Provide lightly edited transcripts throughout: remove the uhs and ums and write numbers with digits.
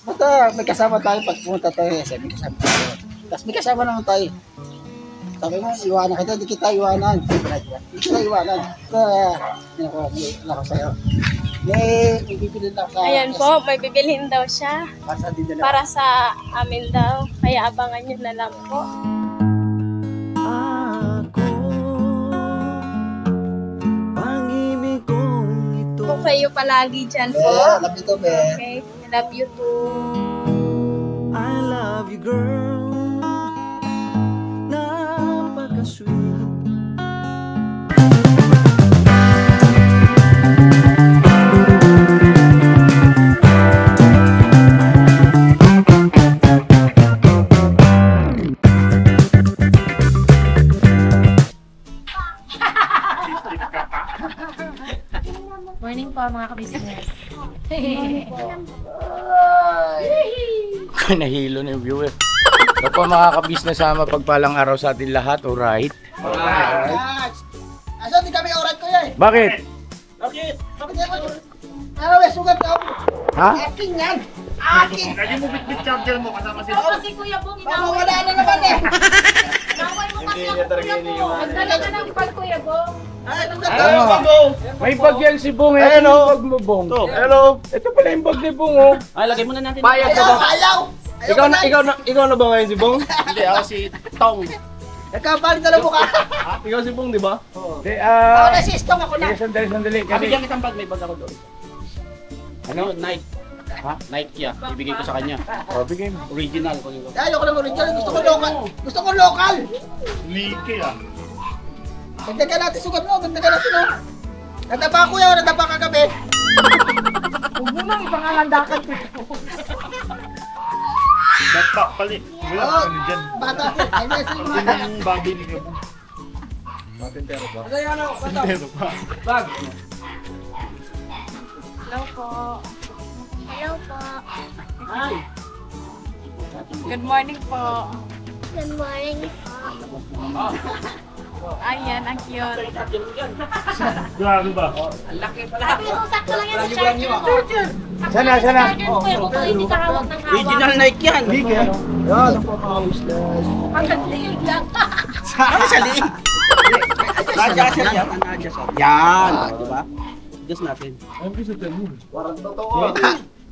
Basta may kasama tayo pag pumunta tayo sa may kasama tayo. Tapos may kasama naman tayo. Sabi mo, iwanan kita, di kita iwanan. Di kita iwanan. Wala ko sa'yo. May bibilin lang sa... Ayan po, may bibilhin daw siya. Para sa amin daw. Kaya abangan nyo na lang po. Po kayo palagi dyan po. Yeah, love you too, man. Okay, I love you too. I love you, girl. Napaka-sweet. Morning po mga ka-business. Nahilo na yung viewer. Ito po mga ka-business, mapagpalang araw sa atin lahat, alright? Alright. Asa, di kami orat ko yan. Bakit? Bakit? Bakit yan? Ano, sugat ka? Ha? Aking yan. Aking. Lagi mo bit-bit charger mo kasama si Kasi Kuya Bong, Wala na naman eh. inaway mo kasi ako Kuya Bong. Magdala ka ng pag Kuya Bong. Ay, sugat Ano? ka. May bag yan si Bong. Ito yung bag mo, Bong. Hello. Ito pala yung bag ni Bong, oh. Ay, lagay muna natin. Payag ka Ayaw, ba? ayaw. Ikaw na ba ngayon si Bong? Hindi, ako si Tong. Nagkapalit na lang mukha. Ikaw si Bong, di ba? Hindi, Ako na si Istong, ako na. Sandali. Bigyan kitang bag, may bag ako doon. Ano? Nike. Ha? Nike ya. Ibigay ko sa kanya. Oh, bigay mo. Original ko yung Ayoko na original. Gusto ko local. Gusto ko local. Nike ah. Dagdagan natin sugat mo. Dagdagan natin oh. Nadapa ko yan. Nadapa kagabi. Huwag mo nang ipangalandakan ko. Bata pali. Wala Oo. ano dyan. Bata ko. Ay, may sa mga. Yung bagay ni Gabo. Patentero ba? Ano yan oh. Bata. Patentero pa. Bag. Hello po. Hello po. Ay. Good morning po. Good morning po. Ayan, ang cute. Grabe ba? Sabi mo, sakto lang yan sa charger mo. Sana. Charger mo Kuya Bong, hindi ka hawak ng hawak. Original Nike yan. Nike, Yan. Ang pamawuslas. Hanggang liig lang. Ano sa liig? Na-adjust yan. Yan. Di ba? Adjust natin.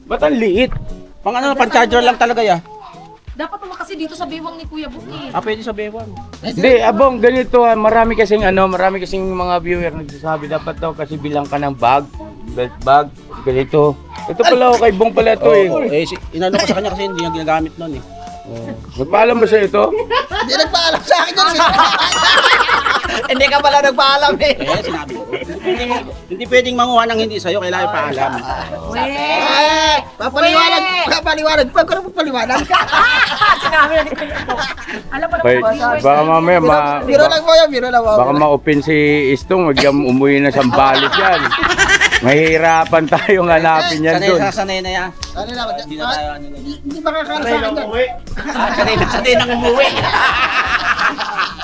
Ba't ang liit? Pang ano, pang charger lang talaga ya. Dapat naman kasi dito sa biwang ni Kuya Bong eh. Ah, pwede sa bewang. Hindi, abong, ganito marami kasing mga viewer nagsasabi dapat daw kasi bilang ka ng bag, belt bag, ganito. Ito pala kay Bong pala ito eh. Inano ko sa kanya kasi hindi niya ginagamit noon eh. Nagpaalam ba sa ito? Hindi nagpaalam sa akin yun. Hindi ka pala nagpaalam eh. Sinabi ko. Hindi pwedeng manguha ng hindi sa'yo, kailangan paalam. Ay, papaliwanag. Pag ko na papaliwanag. Sinabi na dito. Alam mo Wait, baka mamaya Biro lang po yan, biro lang po. baka ma-open si Istong, magyam umuwi na Sambales yan. Mahihirapan tayong hanapin yan doon. Sanay na yan. Ano lang, Hindi na tayo ano na. hindi makakala sa akin yan. Sanay nang umuwi.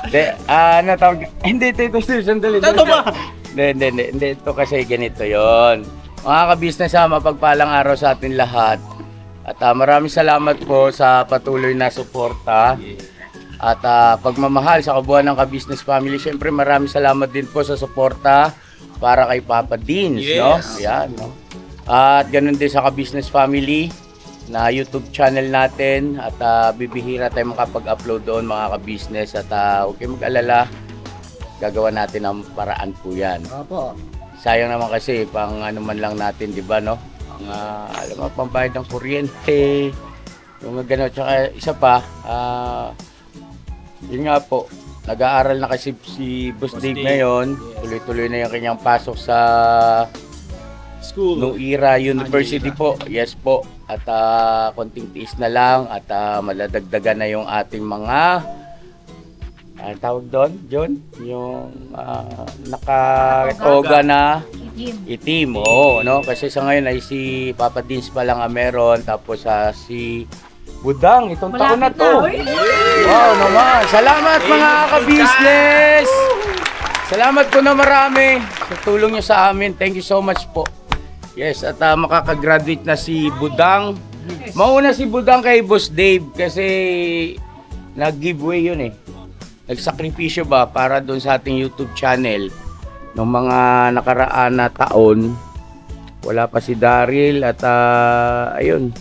Hindi, sandali. Ano ba? Hindi, ito kasi ganito yon. Mga ka-business, mapagpalang araw sa atin lahat. At maraming salamat po sa patuloy na suporta. At pagmamahal sa kabuuan ng ka-business family. Siyempre maraming salamat din po sa suporta para kay Papa Deans, no? Yan, no? At ganun din sa ka-business family na YouTube channel natin at bibihira tayo makapag-upload doon mga ka-business at huwag kayong mag-alala, gagawa natin ang paraan po yan. Opo. Sayang naman kasi pang ano man lang natin, di ba, no? Ang alam mo, pambayad ng kuryente, yung gano'n, tsaka isa pa, yun nga po, nag-aaral na kasi si Boss Dave ngayon, tuloy-tuloy na yung kanyang pasok sa School. Nuira University po. Yes po. At konting tiis na lang at maladagdagan na yung ating mga tawag doon, John? Yung naka-toga na itim. Oo, no? Kasi sa ngayon ay si Papa Deans pa lang ang meron. Tapos si Budang, itong taon na to. Wow naman. Salamat mga ka-business. Salamat po na marami sa tulong nyo sa amin. Thank you so much po. Yes, at makakagraduate na si Budang Mauna si Budang kay Boss Dave kasi nag-giveaway yun eh. Nagsakripisyo ba para doon sa ating YouTube channel noong mga nakaraan na taon. Wala pa si Daryl at ayun.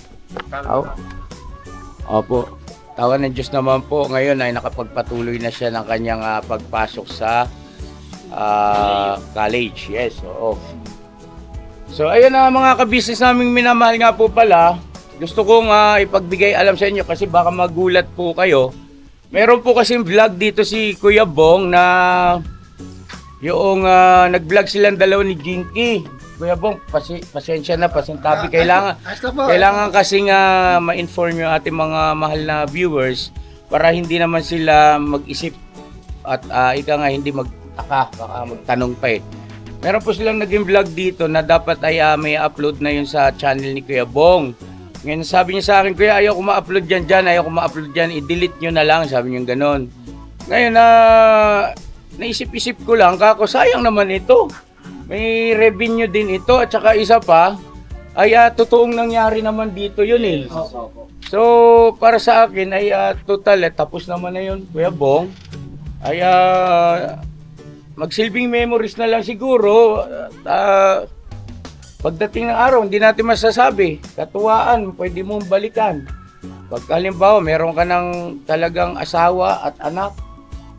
Opo. Tawa ng Diyos naman po, ngayon ay nakapagpatuloy na siya ng kanyang pagpasok sa college. Yes, oo. So ayun na mga kabisnes naming minamahal nga po pala. Gusto kong ipagbigay alam sa inyo kasi baka magulat po kayo. Meron po kasing vlog dito si Kuya Bong na yung nag-vlog silang dalawa ni Jinky. Kuya Bong, pasensya na, pasintabi. Kailangan kasing ma-inform yung ating mga mahal na viewers para hindi naman sila mag-isip at ika nga hindi magtaka, baka magtanong pa eh. Meron po silang naging vlog dito na dapat ay may upload na yun sa channel ni Kuya Bong. Ngayon sabi niya sa akin, Kuya, ayaw ko ma-upload dyan, ayaw ko ma-upload dyan, i-delete nyo na lang, sabi niya gano'n. Ngayon naisip-isip ko lang, kako sayang naman ito. May revenue din ito at saka isa pa, ay totoong nangyari naman dito yun eh. So para sa akin ay total, tapos naman na yun, Kuya Bong. Ay magsilbing memories na lang siguro. Pagdating ng araw, hindi natin masasabi. Katuwaan, pwede mong balikan. Pag halimbawa, meron ka ng talagang asawa at anak,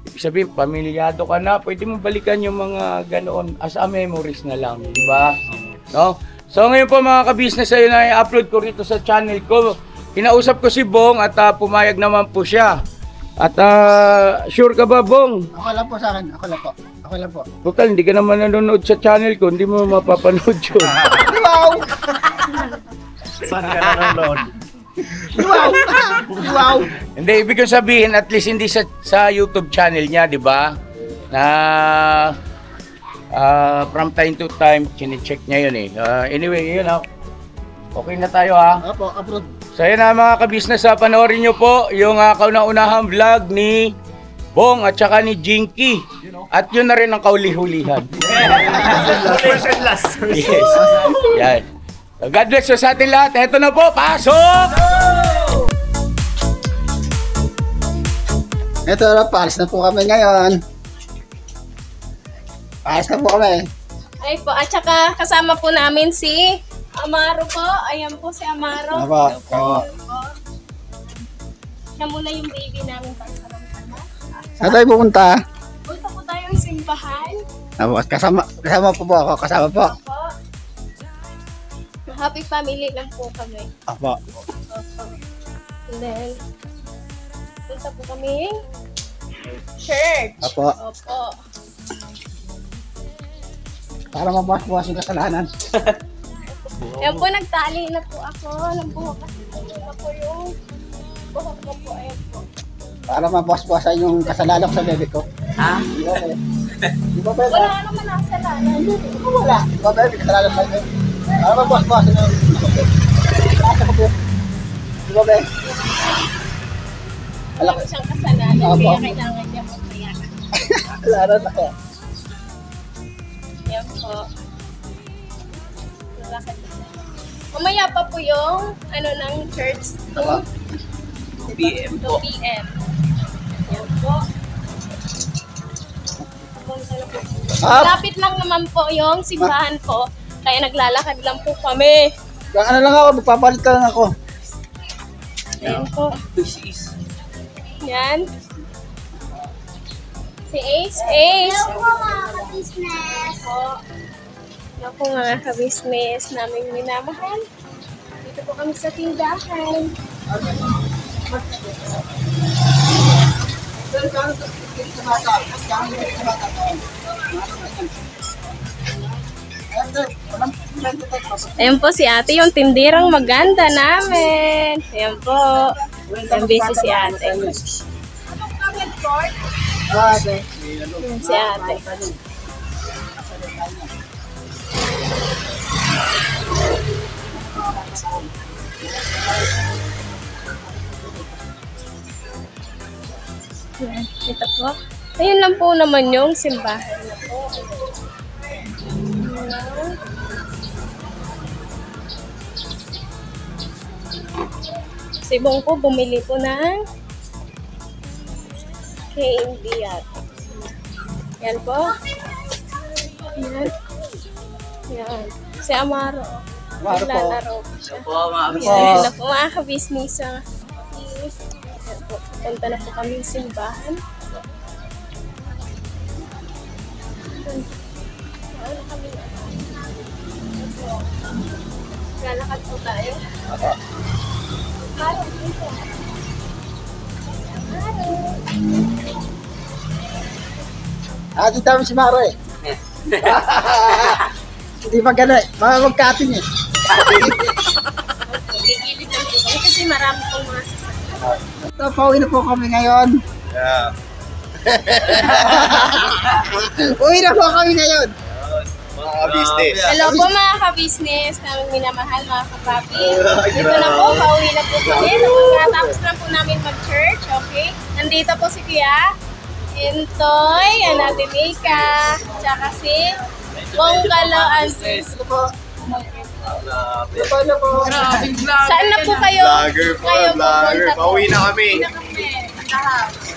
ibig sabihin, pamilyado ka na, pwede mong balikan yung mga ganoon as a memories na lang, di ba? No? So ngayon po mga kabisnes, ayun na i-upload ko rito sa channel ko. Kinausap ko si Bong at pumayag naman po siya. At sure ka ba, Bong? Ako lang po sa akin, ako lang po. Okay lang po. Total, hindi ka naman nanonood sa channel ko, hindi mo mapapanood yun. Wow! Saan ka nanonood? Wow! Wow! Hindi, ibig kong sabihin, at least hindi sa YouTube channel niya, di ba? Na from time to time, chine-check niya yun eh. Anyway, yun okay na tayo ha. Opo, upload. So yun mga kabisnes, panoorin nyo po yung kauna-unahang vlog ni Bong at saka ni Jinky. At yun na rin ang kauli-hulihan. First and last. Yes. Yan. So God bless you sa ating lahat. Eto na po, pasok! Ito na, paalis na po kami ngayon. Paalis na po kami. Ay po, at saka kasama po namin si Amaro po. Ayan po si Amaro. Opo. Siya muna yung baby namin pagsaramtama. Saan tayo pupunta? Punta po tayong simbahan. Opo, kasama po ako, kasama po. Opo. Happy family lang po kami. Opo. Opo. And then, punta po kami church. Opo. Opo. Para mabuwas-buwas yung kasalanan. Yan po, nagtali na po ako ng buhok kasi na po yung buhok ko po. Ayan po. Para mabuwas-buwasan yung kasalanan ko sa bebe ko. Ha? Di ba, bebe? Wala naman nakasalanan. Wala. Di ba, bebe? Kasalanan sa bebe. Para mabuwas-buwasan yung kasalanan ko po. Di ba, bebe? Wala ko siyang kasalanan, Opo. kaya kailangan niya magpaya. Kasalanan na kaya. Yan po. Lalakad na. Mamaya pa po yung ng church 2 PM po. PM. Yan po. Pupunta na po. Malapit lang naman po yung simbahan po. Kaya naglalakad lang po kami. Ano lang ako, magpapalit ka lang ako. Yan po. Yan. Si Ace. Ace! Hello po mga ka-business! Hello po mga ka-business naming minamahal. Dito po kami sa tindahan. Ayan po si ate, yung tindirang maganda namin. Ayan po. Ayan busy si ate. Ayan si ate. Ayan, ito po. Ayun lang po naman yung simbahan na po. Si Bong po bumili po ng candy yata. Yan po. Yan. Yan. Si Amaro. Amaro po. Naglalaro po siya. Po, mga Yan na po mga kabisnes. Yan po. Punta na po kami sa simbahan. Lalakad po tayo. Amaro dito. Dito kami si Maro eh. Hindi magana eh. Mga magkating eh. Gigilid lang po kami kasi marami pong mga sasakyan. So, pauwi na po kami ngayon. Yeah. Uwi na po kami ngayon. Mga business. Hello po mga ka-business naming minamahal, mga kapapi. Dito na po, pauwi na po kami. Tapos na po namin mag-church, okay? Nandito po si Kuya Intoy, Ate Mika, tsaka si Bonggalo Aziz. Saan na po kayo? Vlogger po, Kayo vlogger. pupunta po? Pauwi na kami.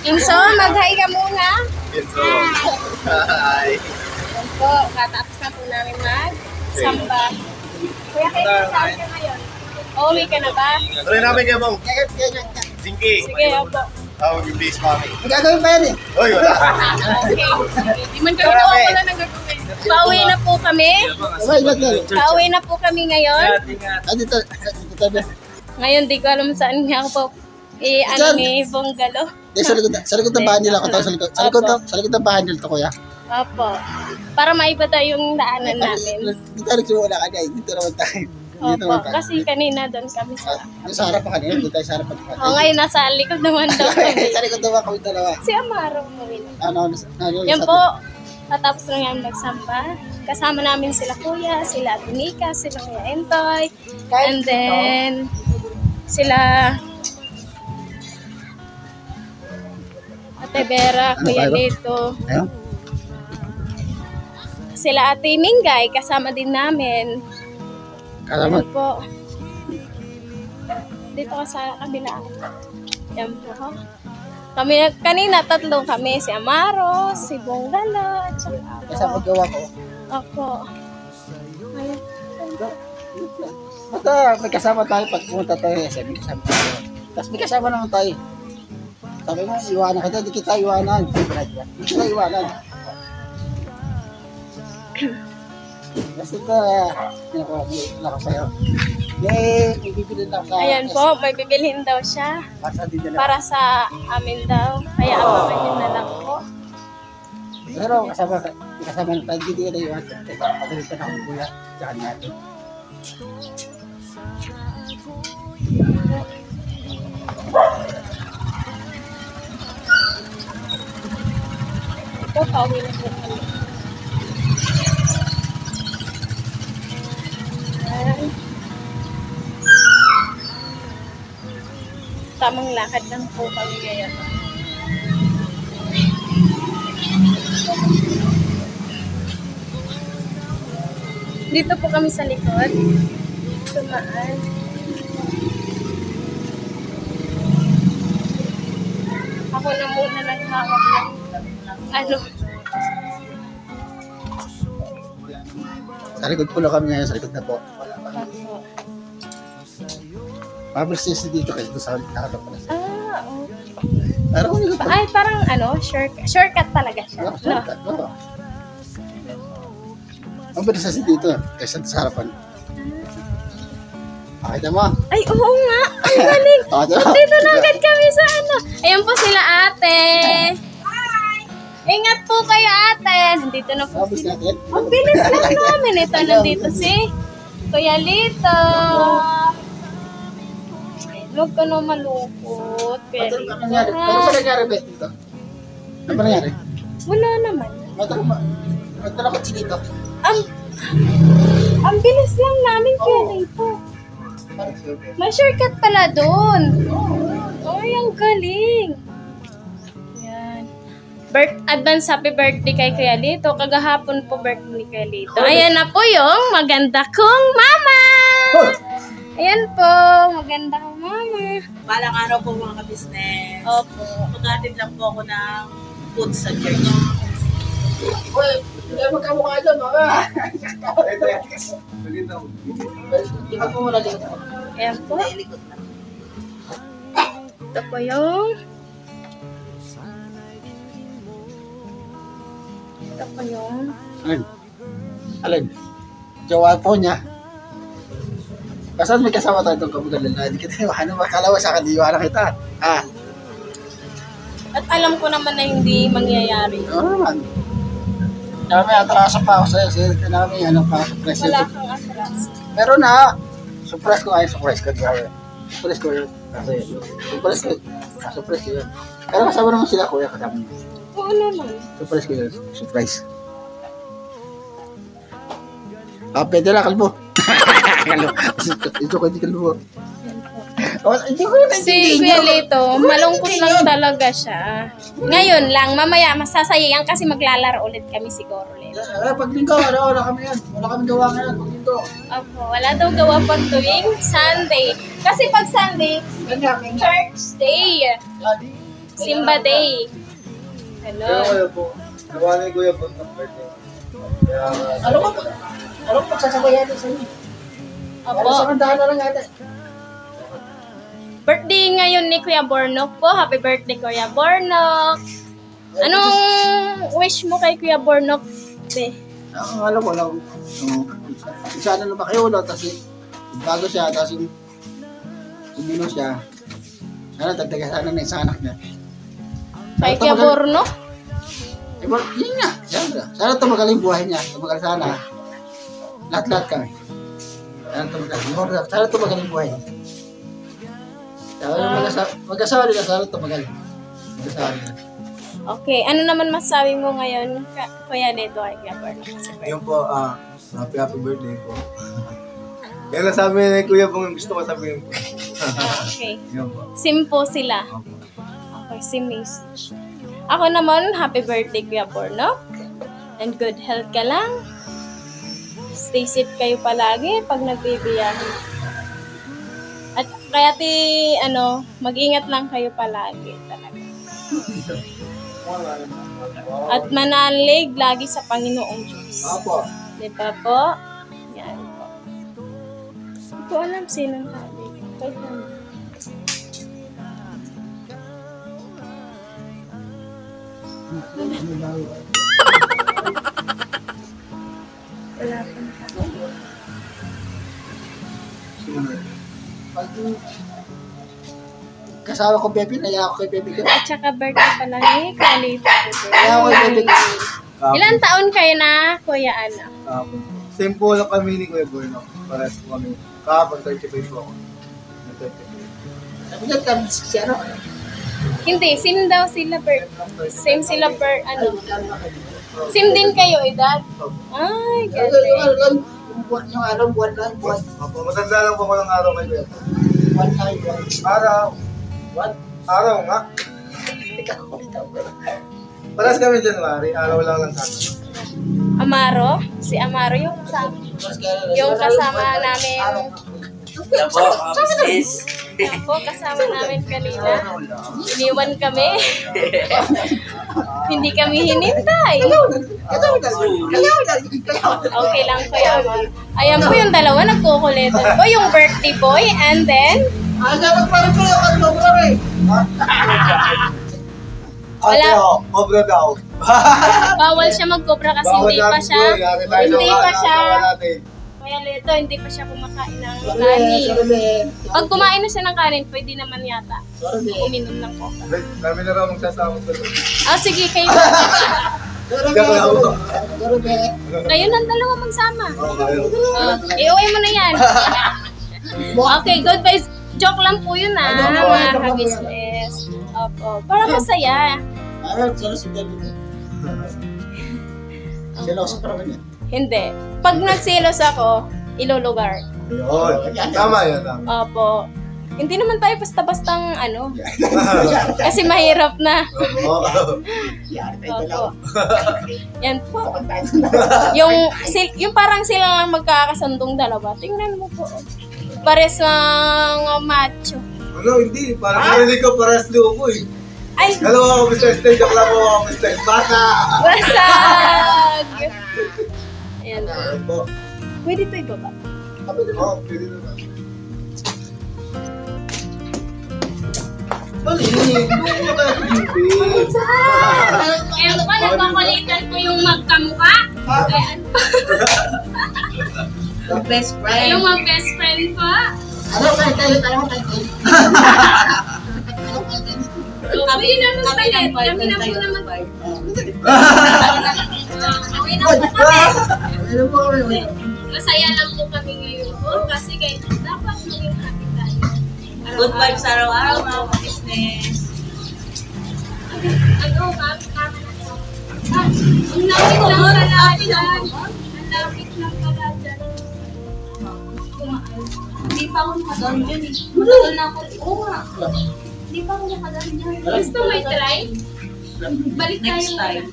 Inso, mag-hi ka muna. So, hi. Yan po, katapos na po namin mag-samba. Kuya, kayo saan ka ngayon? Uuwi ka na ba? Tuloy namin kayo, Bong. Singki. Sige, opo. Tawag yung please, mami. Ang gagawin pa yan eh. Uy, wala. Okay. Di man kayo wala nang gagawin. Pauwi na po kami. Uy, ilat na. Pauwi na po kami ngayon. Dito tabi. Ngayon, di ko alam saan nga ako po. Ano ni Bonggalo. Sa likod ng bahay nila ako. Sa likod ng bahay nila to, kuya. Opo. Para maiba tayo yung daanan namin. Dito nagsimula ka na eh. Dito naman tayo. Dito Opo. naman tayo. Kasi kanina doon kami sa... Yung sa harap pa kanina. Dito tayo sa harap pa kanina. O, ngayon nasa likod naman daw kami. Sa likod naman kami dalawa. Si Amaro mo rin. Yan Yan po. Matapos na nga magsamba. Kasama namin sila Kuya, sila Ate Nika, sila Kuya Entoy. And then, sila Ate Vera, Kuya Lito. Ayun. Sila Ate Mingay, kasama din namin. Kasama. Yan po. Dito ka sa kabila. Yan po. Kami, kanina tatlo kami. Si Amaro, si Bonggalo, at saka Kasama ako. gawa ko. Ako. Ayun. Basta may kasama tayo pag pumunta tayo. Sabi ko kasama tayo. Tapos may kasama naman tayo. Sabi mo, iwanan kita. Di kita iwanan. Di kita iwanan. Basta yun ako, wala ko sa'yo. May bibili lang sa... Ayan po, may bibilhin daw siya. Para sa amin daw. Kaya abangan nyo na lang po. Pero kasama na tayo. Hindi ka na iwan. Pagalitan ako ng kuya. Diyan natin. Ito, pauwi na po kami. Ayan. Tamang lakad lang po kami ngayon. Dito po kami sa likod. Tumaan. Ako na muna naghawak ng ano. Sa likod po lang kami ngayon. Sa likod na po. Ako. Pabilis dito kayo. Doon sa nakatap pala. Oo. Pero kung nila pa. Ay, parang ano, shortcut talaga siya. No? Ang bilis kasi dito. Kaysa sa harapan. Pakita mo. Ay, oo nga. Ang galing. Dito na agad kami sa ano. Ayan po sila ate. Ingat po kayo ate. Nandito na po Pabilis sila. natin. Ang bilis lang namin. Ito, nandito si Kuya Lito. Huwag ka na malungkot. Kuya Ano Lito. nangyari? Ano ba nangyari ba dito? Ano ba nangyari? Wala naman. Magdala ko dito. Ang bilis lang namin Kuya Lito. May shortcut pala doon. Ay, ang galing. Yan. Advance happy birthday kay Kuya Lito. Kagahapon po birthday ni Kuya Lito. Ayan na po yung maganda kong mama. Ayan po, maganda kong mama. Balang araw po mga ka-business. Opo. Maghatid lang po ako ng food sa church. Uy, hindi magkamukha dyan, mga. Ikat mo muna dito. Ayan po. Ito po yung... Ito po yung... Alin? Jowa po niya. Basta may kasama tayo itong kabugalan na hindi kita iwanan. Makalawa sa akin, iwanan kita. Ah. At alam ko naman na hindi mangyayari. Oo naman. Kaya may atraso pa ako sa'yo. Sige ka namin, ano pa, surprise Wala yun. kang atras. Meron na. Surprise ko ngayon, surprise ko. Surprise ko yun. Kasi, surprise ko yun. Pero kasama naman sila, kuya, kasama naman. Oo naman. Surprise ko yun, surprise. Ah, pwede na, kalbo. Kalbo. Ito ko, hindi kalbo. Hindi ko yun, Si Kuya Lito, malungkot lang talaga siya. Ngayon lang, mamaya masasayayan kasi maglalaro ulit kami siguro. Lito. Pag linggo, wala kami yan. Wala kami gawa ngayon, pag linggo. Opo, wala daw gawa pag tuwing Sunday. Kasi pag Sunday, church day. Simba day. Ano? po, gawa ni Kuya po ng birthday. Alam mo, pagsasabayan sa inyo. Opo. Sa kandahan na lang yata. Birthday ngayon ni Kuya Bornok po. Happy birthday, Kuya Bornok. Anong wish mo kay Kuya Bornok? Alam mo lang. Isa na ba kayo, no? Tapos bago siya, tapos yung umino siya. Sana tagdaga sana na isang anak niya. Kay Kuya Bornok? Yun nga. Sana tumagal yung buhay niya. Tumagal sana. Lahat-lahat kami. Sana tumagal yung buhay niya. Mag-asawa nila, sana tumagal. Mag-asawa nila. Okay, ano naman masabi mo ngayon, Kuya Lito, kay Kuya Bornok? Yun po, happy birthday po. Yan lang sabi ni Kuya Bong, gusto ko sabihin po. Okay. Yun po. Simpo sila. Okay, sim message. Ako naman, happy birthday, Kuya Bornok. And good health ka lang. Stay safe kayo palagi pag nagbibiyahe. At kaya mag-ingat lang kayo palagi talaga. At manalig lagi sa Panginoong Diyos. Apo. Diba po? Yan po. Hindi ko alam sinong sabi. Wait lang. Wala pa na. Kasama ko Pepe, naya ako kay Pepe ko. At saka birthday pa lang ni Kuya Lito. Naya ako kay Pepe ko. Ilan taon kayo na, Kuya Ana? Same po lang kami ni Kuya Bong. Parehas po kami. Kahapon 35 po ako. Sabi niya, kami si ano? Hindi, same daw sila same sila same din kayo edad. Ay, galing. Yung araw, buwan lang, buwan. Opo, matanda lang po ko ng araw kay Kuya. Buwan tayo, buwan. Araw. Buwan? Araw nga. Parehas kami January, araw lang sa akin. Amaro? Si Amaro yung kasama. Yung kasama namin. Yan po, kasama namin kanina. Iniwan kami. Hindi kami hinintay. Okay lang po yan. Ayan po yung dalawa, nagkukulitan po. Yung birthday boy, and then... Wala. Cobra daw. Bawal siya mag-cobra kasi hindi pa siya. Kaya Lito, hindi pa siya kumakain ng kanin. Pag kumain na siya ng kanin, pwede naman yata uminom ng coca. Kami na raw magsasama ko. Sige, kayo. Kayo ng dalawa magsama. Iuwi mo na yan. Okay, goodbye. Joke lang po yun mga ka-business. Opo. Para masaya. Seloso pa naman yan. Hindi. Pag nagselos ako, ilulugar. Yun. Tama yun. Opo. Hindi naman tayo basta-bastang kasi mahirap na. Opo. Yan po. Yung parang sila lang magkakasandong dalawa. Tingnan mo po. Pares mga macho. Ano, hindi. Parang narinig ko parehas lumo eh. Ay, Hello, Mr. Stay. Joke lang po, Mr. Bata. basag! Ayan po. Ano po? Pwede ito ibaba. Oh, pwede naman. Mali, lumo na tayo tubig. Ayan po, nagpakulitan po yung magkamukha. Ayan po. Your best friend. Yung mga best friend po. Ano, tayo. Kami naman Kami ng palit. Kami na po tayo ng naman. part. Uwi na po kami. Ano po kami? Masaya lang po kami ngayon po. Kasi kahit dapat maging happy tayo. Good vibes araw-araw mga ka-business. Ano, ma'am? Ang lapit lang pala dyan. Ang lapit lang pala dyan. Hindi pa ako nakadaan dyan eh. Matagal na ako. Oo nga. Hindi pa ako nakadaan dyan. Gusto mo i-try? Balik tayo. Next time.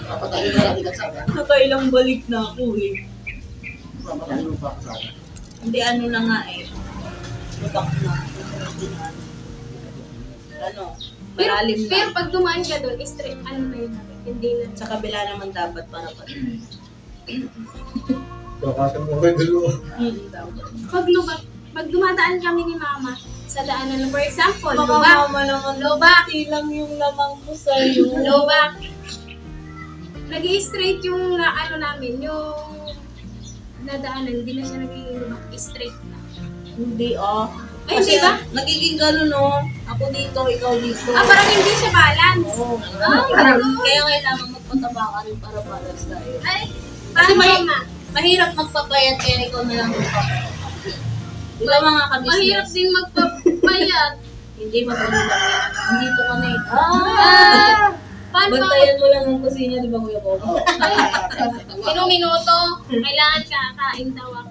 Papatayin na natin ang saga. Nakailang balik na ako eh. Papatayin mo pa ang saga. Hindi ano na nga eh. Lubak na. Ano? Malalim na. Pero pag dumaan ka doon, straight, ano na yun? Hindi na. Sa kabila naman dapat para pa. Bakasan mo kayo dalawa. Pag dumadaan kami ni Mama sa daanan, for example, Baka lubak. mama naman. Lubak. Hindi lang yung lamang ko sa'yo. Lubak. Nag-i-straight yung ano namin, yung nadaanan, hindi na siya naging lubak, straight na. Hindi ah. Ay, hindi ba? Nagiging gano'n no. Ako dito, ikaw dito. Parang hindi siya balance. Oo. Parang, Kaya kailangan magpataba ka rin para balance tayo. ay, Kasi parang Mama. mahirap magpapayat kaya ikaw na lang magpapayat. Di ba mga kabisnes? Mahirap din magpapayat. Hindi, madali lang yan. Nandito ka na eh. Paano? Bantayan mo lang ang kusina, di ba Kuya Coco? Minong minuto, kailangan kakain daw ako.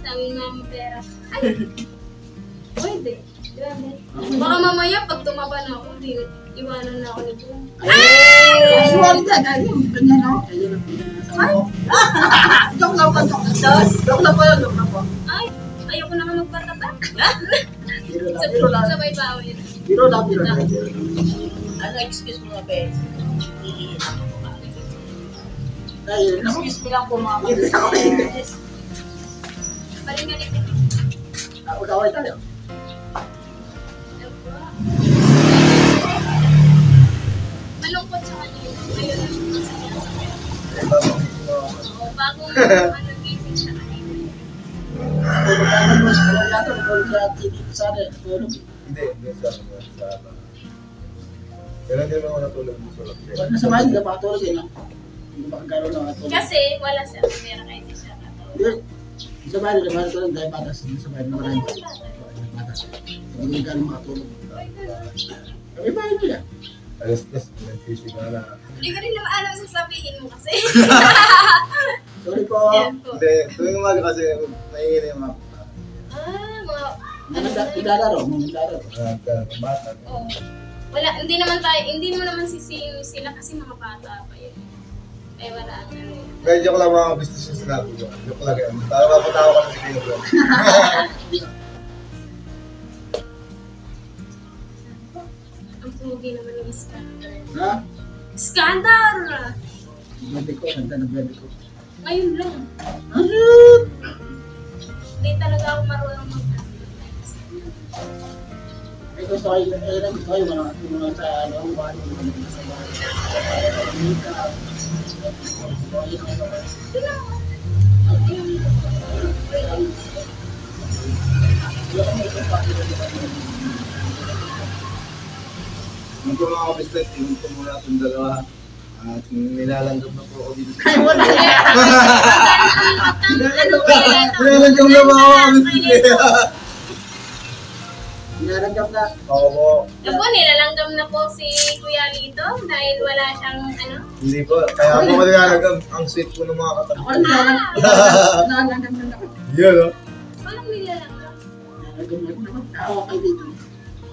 Sabi ng Mama Pera. Ay, pwede. Grabe. Baka mamaya pag tumaba na ako, di iwanan na ako nito. Ay, iwan ka. Ganyan, no? Ganyan ang pinag-asawa ko. Joke lang po. Joke lang po. Ay, ayoko naman magpataba. Biro lang. Sabay bawin. Biro lang. Ano, excuse mo nga, Ben? Ay, naku. Excuse mo lang po mga Hindi kabisnes. ako maingat. Palingalit. Usaway tayo. Malungkot sa kanya yun. Ngayon lang yung masaya. Oo, bagong ano, gising siya kanina. Tulog mo sa TV sana. Tulog. Hindi, sa kailan din ako natulog mo sa lakse? Pag nasa bahay, hindi na makatulog eh, no? Hindi makagano'n na makatulog. Kasi wala siya. Pera kayo siya katulog. Hindi. Sa bahay, hindi na makatulog dahil batas. Sa bahay, marami. Batas. Hindi gano'n makatulog. Kami bahay mo yan. Alas, nag-fishing ka na. Hindi ko rin naman alam sasabihin mo kasi. Sorry po. Yan po. Hindi, tuwing umaga kasi naiingin yung mga Naglalaro. Naglalaro. bata. Oh. Wala, hindi mo naman sisihin sila kasi mga bata pa yun. Eh wala ano yun. Kaya joke lang mga business yung sinabi ko. Joke lang yan. Para mapatawa ka na si Kuya Bro. Ang pugi naman yung Iskandar. Ha? Iskandar! Nagbabi ko. Ganda ng baby ko. Ngayon lang. Ano? Hindi talaga ako marunong Ay, gusto kayo mga sa ano, bahay, mga sa bahay. Hindi ka. Mga mga business, tingin ko muna itong dalawa. At nilalanggap na po ako dito. Ay, wala. Nilalanggap na po ako mga business. Nilalanggap na. Oo po. Ako, nilalanggam na po si Kuya Lito dahil wala siyang ano. Hindi po. Kaya ako nilalanggap ang sweet po ng mga Ako katabi. nilalanggap na naman. Yun o. Walang nilalanggam. Nilalanggap na naman. Taawa kayo dito.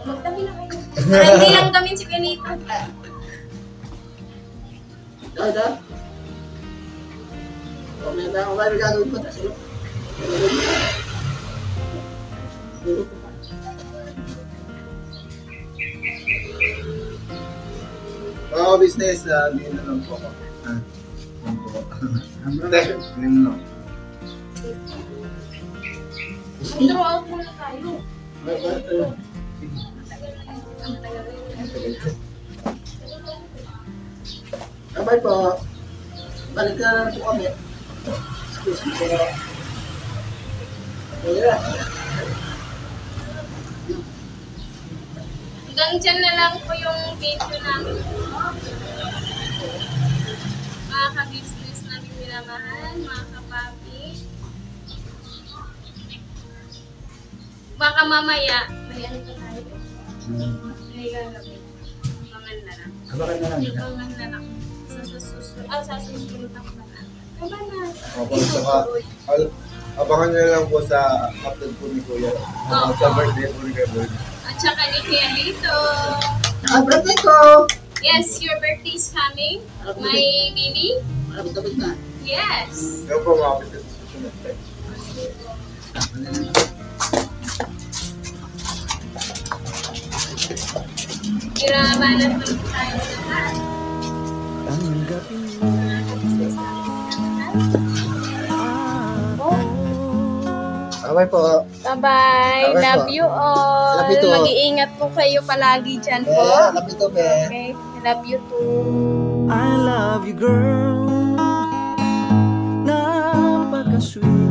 Magtabi na kayo. Para hindi lang gamin si Kuya Lito. Dada. Kung may gagawin ko, Mga business, hindi na lang po ako. Ano po? Hindi, hindi na lang. Draw out muna tayo. Bye po. Balik na lang po kami. Excuse me po. Yeah. Hanggang dyan na lang po yung video namin. Mga ka-business namin minamahal, mga kapapi. Baka mamaya, may ano pa tayo. May gagawin. Abangan na lang. Abangan na lang. Abangan na lang. Sa susunod ako na lang. Diba na? Opo, saka, abangan nyo lang po sa upload po ni Kuya. Sa birthday po ni Kuya Boy. At saka ni Kuya Lito. Ang birthday ko! Yes, your birthday is coming. My baby. Malapit-lapit na. Yes. Yan po mga business. Kirabanan pa tayo lahat. Bye po. Bye-bye. Okay Love po. you all. Love you too. Mag-iingat po kayo palagi dyan po. Love you too, be. Okay. Love you too. I love you, girl. Napaka-sweet.